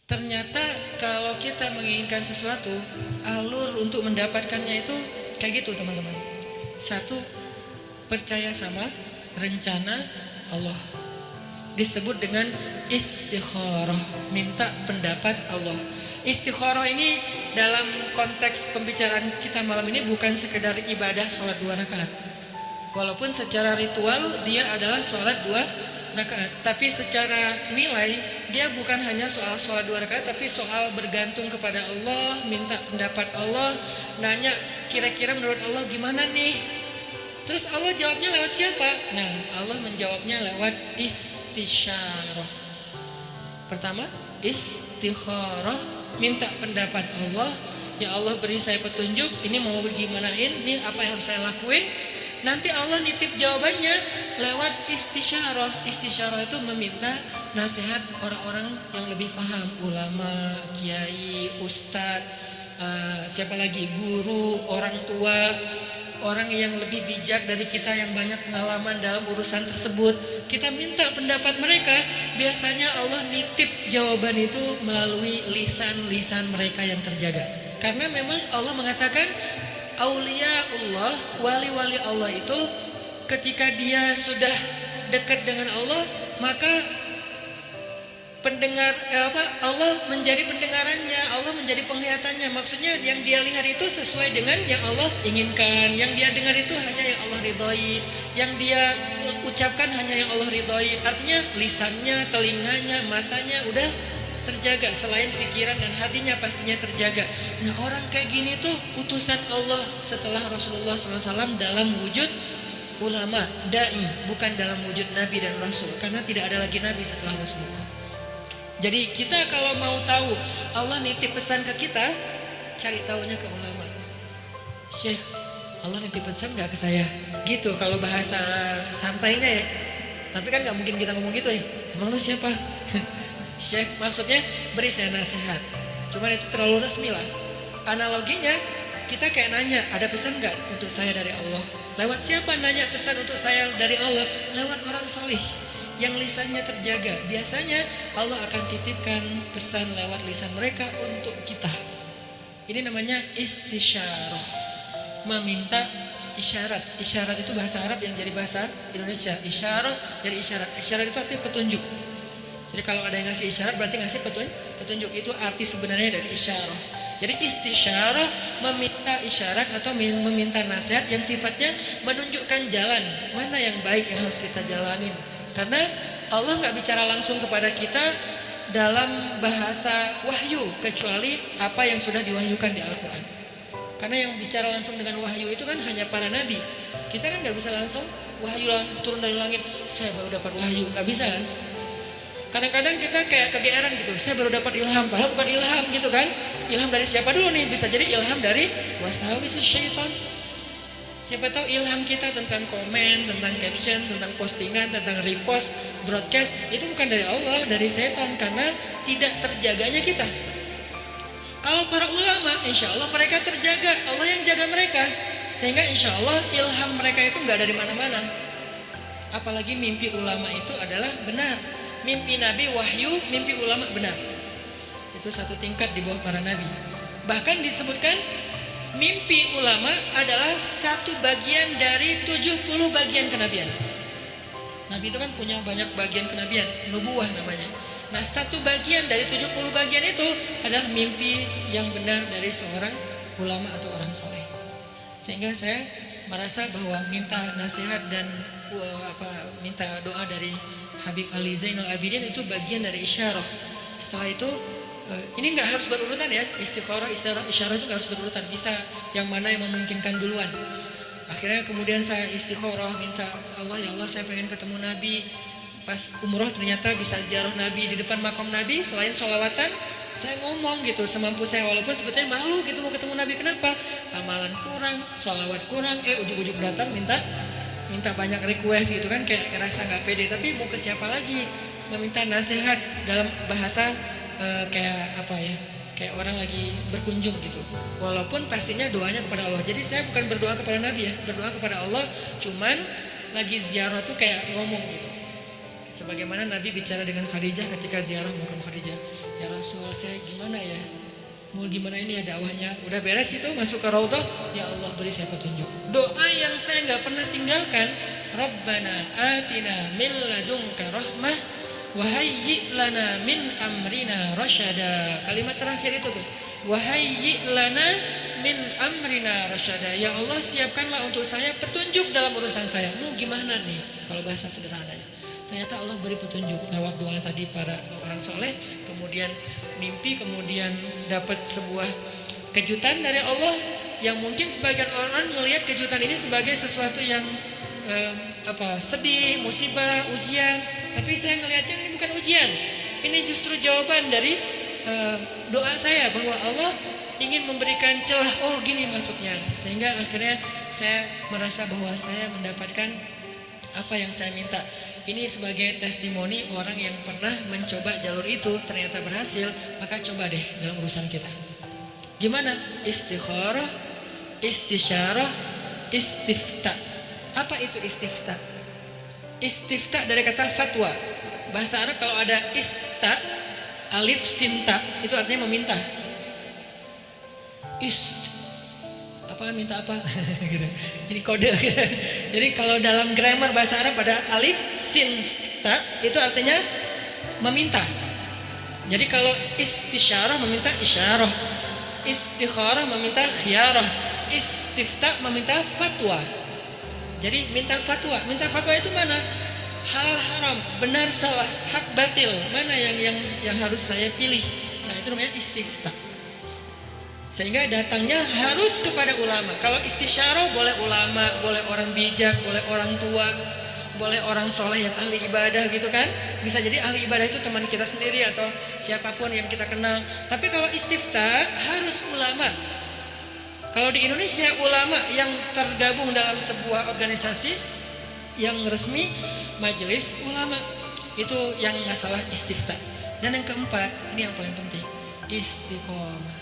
Ternyata kalau kita menginginkan sesuatu, alur untuk mendapatkannya itu kayak gitu teman-teman. Satu, percaya sama rencana Allah. Disebut dengan istikharah, minta pendapat Allah. Istikharah ini dalam konteks pembicaraan kita malam ini bukan sekedar ibadah sholat 2 rakaat. Walaupun secara ritual dia adalah sholat 2 rakaat, tapi secara nilai dia bukan hanya soal sholat 2 rakaat, tapi soal bergantung kepada Allah, minta pendapat Allah, nanya kira-kira menurut Allah gimana nih. Terus Allah jawabnya lewat siapa? Nah, Allah menjawabnya lewat istisyarah. Pertama, istikharah, minta pendapat Allah. Ya Allah, beri saya petunjuk, ini mau gimanain, ini apa yang harus saya lakuin. Nanti Allah nitip jawabannya lewat istisyarah. Istisyarah itu meminta nasihat orang-orang yang lebih paham, ulama, kiai, ustadz, siapa lagi, guru, orang tua, orang yang lebih bijak dari kita yang banyak pengalaman dalam urusan tersebut. Kita minta pendapat mereka. Biasanya Allah nitip jawaban itu melalui lisan-lisan mereka yang terjaga. Karena memang Allah mengatakan Auliaullah, wali-wali Allah itu ketika dia sudah dekat dengan Allah, maka Allah menjadi pendengarannya, Allah menjadi penglihatannya. Maksudnya yang dia lihat itu sesuai dengan yang Allah inginkan, yang dia dengar itu hanya yang Allah ridhoi, yang dia ucapkan hanya yang Allah ridhoi. Artinya lisannya, telinganya, matanya udah terjaga, selain pikiran dan hatinya pastinya terjaga. Nah, orang kayak gini tuh utusan Allah setelah Rasulullah SAW dalam wujud ulama, dai, bukan dalam wujud nabi dan rasul, karena tidak ada lagi nabi setelah Rasulullah. Jadi kita kalau mau tahu Allah nitip pesan ke kita, cari tahunya ke ulama. Syekh, Allah nitip pesan gak ke saya? Gitu kalau bahasa santainya ya. Tapi kan gak mungkin kita ngomong gitu ya. Emang lu siapa? Syekh, maksudnya beri saya nasihat. Cuman itu terlalu resmi lah. Analoginya kita kayak nanya, ada pesan gak untuk saya dari Allah? Lewat siapa nanya pesan untuk saya dari Allah? Lewat orang solih yang lisannya terjaga. Biasanya Allah akan titipkan pesan lewat lisan mereka untuk kita. Ini namanya istisyarah, meminta isyarat. Isyarat itu bahasa Arab yang jadi bahasa Indonesia. Isyarah jadi isyarat. Isyarat itu artinya petunjuk. Jadi kalau ada yang ngasih isyarat berarti ngasih petunjuk. Itu arti sebenarnya dari isyarah. Jadi istisyarah meminta isyarat atau meminta nasihat yang sifatnya menunjukkan jalan mana yang baik yang harus kita jalanin. Karena Allah gak bicara langsung kepada kita dalam bahasa wahyu kecuali apa yang sudah diwahyukan di Al-Quran. Karena yang bicara langsung dengan wahyu itu kan hanya para nabi. Kita kan gak bisa langsung wahyu turun dari langit, saya baru dapat wahyu, gak bisa kan. Kadang-kadang kita kayak kegeeran gitu, saya baru dapat ilham, padahal bukan ilham gitu kan. Ilham dari siapa dulu nih? Bisa jadi ilham dari waswasus syaitan. Siapa tahu ilham kita tentang komen, tentang caption, tentang postingan, tentang repost, broadcast, itu bukan dari Allah, dari setan, karena tidak terjaganya kita. Kalau para ulama, insya Allah mereka terjaga, Allah yang jaga mereka, sehingga insya Allah ilham mereka itu nggak dari mana-mana. Apalagi mimpi ulama itu adalah benar. Mimpi Nabi wahyu, mimpi ulama benar. Itu satu tingkat di bawah para nabi. Bahkan disebutkan mimpi ulama adalah satu bagian dari 70 bagian kenabian. Nabi itu kan punya banyak bagian kenabian, nubuwah namanya. Nah, satu bagian dari 70 bagian itu adalah mimpi yang benar dari seorang ulama atau orang soleh. Sehingga saya merasa bahwa minta nasihat dan minta doa dari Habib Ali Zainal Abidin itu bagian dari isyarah. Setelah itu ini nggak harus berurutan ya, istikharah, isyarah itu nggak harus berurutan, bisa yang mana yang memungkinkan duluan. Akhirnya kemudian saya istikharah, minta Allah, ya Allah saya pengen ketemu Nabi. Pas umroh ternyata bisa ziarah Nabi di depan makam Nabi. Selain sholawatan, saya ngomong gitu semampu saya, walaupun sebetulnya malu gitu mau ketemu Nabi. Kenapa? Amalan kurang, sholawat kurang, ujuk-ujuk datang minta banyak request gitu kan, kayak ngerasa nggak pede. Tapi mau ke siapa lagi? Meminta nasihat dalam bahasa kayak apa ya? Kayak orang lagi berkunjung gitu. Walaupun pastinya doanya kepada Allah. Jadi saya bukan berdoa kepada Nabi ya, berdoa kepada Allah. Cuman lagi ziarah tuh kayak ngomong gitu. Sebagaimana Nabi bicara dengan Khadijah ketika ziarah makam Khadijah. Ya Rasul, saya gimana ya? Mau gimana ini ya dakwahnya? Udah beres itu masuk ke Raudhah, ya Allah beri saya petunjuk. Doa yang saya nggak pernah tinggalkan, Rabbana atina min ladunka rahmah wa hayyi' lana min amrina rasyada. Kalimat terakhir itu tuh, wa hayyi' lana min amrina rasyada. Ya Allah, siapkanlah untuk saya petunjuk dalam urusan saya. Mau gimana nih kalau bahasa sederhananya? Ternyata Allah beri petunjuk lewat doa tadi para orang soleh, kemudian mimpi, kemudian dapat sebuah kejutan dari Allah yang mungkin sebagian orang melihat kejutan ini sebagai sesuatu yang sedih, musibah, ujian. Tapi saya ngelihatnya ini bukan ujian, ini justru jawaban dari doa saya bahwa Allah ingin memberikan celah. Oh gini maksudnya, sehingga akhirnya saya merasa bahwa saya mendapatkan apa yang saya minta. Ini sebagai testimoni orang yang pernah mencoba jalur itu ternyata berhasil. Maka coba deh dalam urusan kita. Gimana? Istikharah, istisyarah, istifta. Apa itu istifta? Istifta dari kata fatwa. Bahasa Arab kalau ada ista, alif sinta, itu artinya meminta. Minta apa gitu. Ini kode gitu. Jadi kalau dalam grammar bahasa Arab pada alif sin ta itu artinya meminta. Jadi kalau istisyarah meminta isyarah, istikharah meminta khiyarah, istifta meminta fatwa. Jadi minta fatwa itu mana? Halal haram, benar salah, hak batil, mana yang harus saya pilih. Nah itu namanya istifta. Sehingga datangnya harus kepada ulama. Kalau istisyarah boleh ulama, boleh orang bijak, boleh orang tua, boleh orang soleh yang ahli ibadah gitu kan. Bisa jadi ahli ibadah itu teman kita sendiri atau siapapun yang kita kenal. Tapi kalau istifta harus ulama. Kalau di Indonesia ulama yang tergabung dalam sebuah organisasi yang resmi, majelis ulama, itu yang masalah istifta. Dan yang keempat, ini yang paling penting, istiqomah.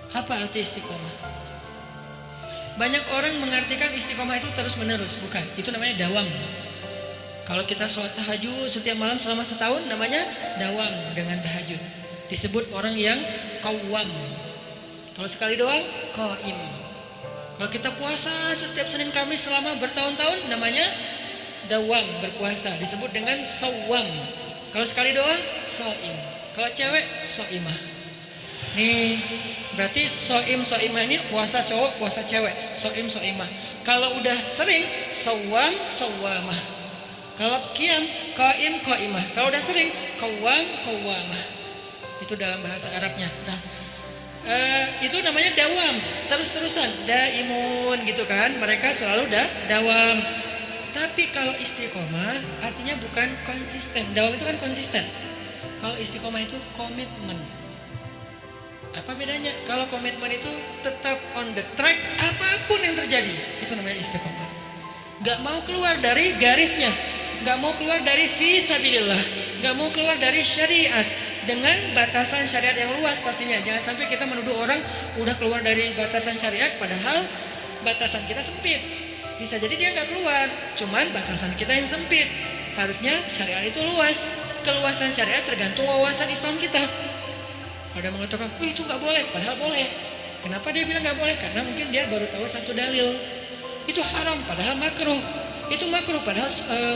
Apa arti istiqomah? Banyak orang mengartikan istiqomah itu terus menerus. Bukan, itu namanya dawam. Kalau kita sholat tahajud setiap malam selama setahun, namanya dawam dengan tahajud. Disebut orang yang qawwam. Kalau sekali doang, qaim. Kalau kita puasa setiap Senin Kamis selama bertahun-tahun, namanya dawam, berpuasa. Disebut dengan shawwam. Kalau sekali doang, shaim. Kalau cewek, shaimah. Nih, berarti soimah ini puasa cowok, puasa cewek, soimah. Kalau udah sering, sawam, sawamah. Kalau qiyam, qaimah. Kalau udah sering, qawwamah. Itu dalam bahasa Arabnya. Nah, itu namanya dawam, terus-terusan, daimun gitu kan. Mereka selalu dawam. Tapi kalau istiqomah artinya bukan konsisten. Dawam itu kan konsisten. Kalau istiqomah itu komitmen. Apa bedanya? Kalau komitmen itu tetap on the track apapun yang terjadi, itu namanya istiqomah. Gak mau keluar dari garisnya, gak mau keluar dari fisabilillah, gak mau keluar dari syariat dengan batasan syariat yang luas pastinya. Jangan sampai kita menuduh orang udah keluar dari batasan syariat padahal batasan kita sempit. Bisa jadi dia gak keluar, cuman batasan kita yang sempit. Harusnya syariat itu luas. Keluasan syariat tergantung wawasan Islam kita. Ada mengatakan, itu nggak boleh, padahal boleh. Kenapa dia bilang nggak boleh? Karena mungkin dia baru tahu satu dalil. Itu haram, padahal makruh. Itu makruh, padahal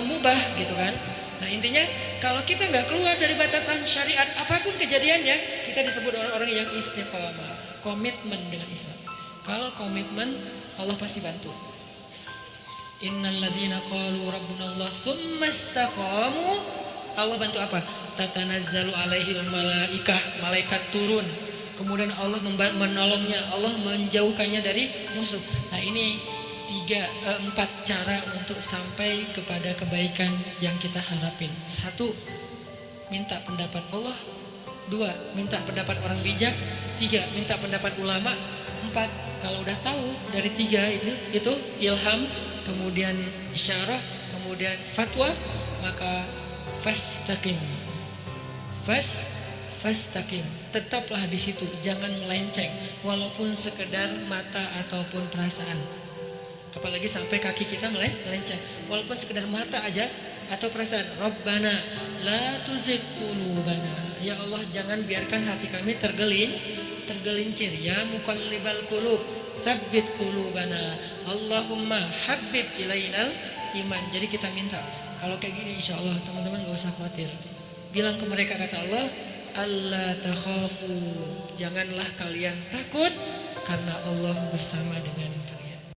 mubah, gitu kan? Nah intinya, kalau kita nggak keluar dari batasan syariat apapun kejadiannya, kita disebut orang-orang yang istiqomah, komitmen dengan Islam. Kalau komitmen, Allah pasti bantu. Innal ladzina qalu rabbunallah tsumma istaqamu. Allah bantu apa? Tatanazzalu alaihil malaikah, malaikat turun. Kemudian Allah menolongnya, Allah menjauhkannya dari musuh. Nah ini 4 cara untuk sampai kepada kebaikan yang kita harapin. 1, minta pendapat Allah. 2, minta pendapat orang bijak. 3, minta pendapat ulama. 4, kalau udah tahu dari 3 itu ilham, kemudian isyarah, kemudian fatwa, maka fastaqim. Fastaqim. Tetaplah di situ, jangan melenceng walaupun sekedar mata ataupun perasaan. Apalagi sampai kaki kita melenceng. Walaupun sekedar mata aja atau perasaan Rabbana la tuzigh qulubana. Ya Allah, jangan biarkan hati kami tergelincir. Ya muqallibal qulub tsabbit qulubana. Allahumma habbib ilainal iman. Jadi kita minta kalau kayak gini, insya Allah teman-teman gak usah khawatir. Bilang ke mereka, kata Allah, Allah takhafu, janganlah kalian takut karena Allah bersama dengan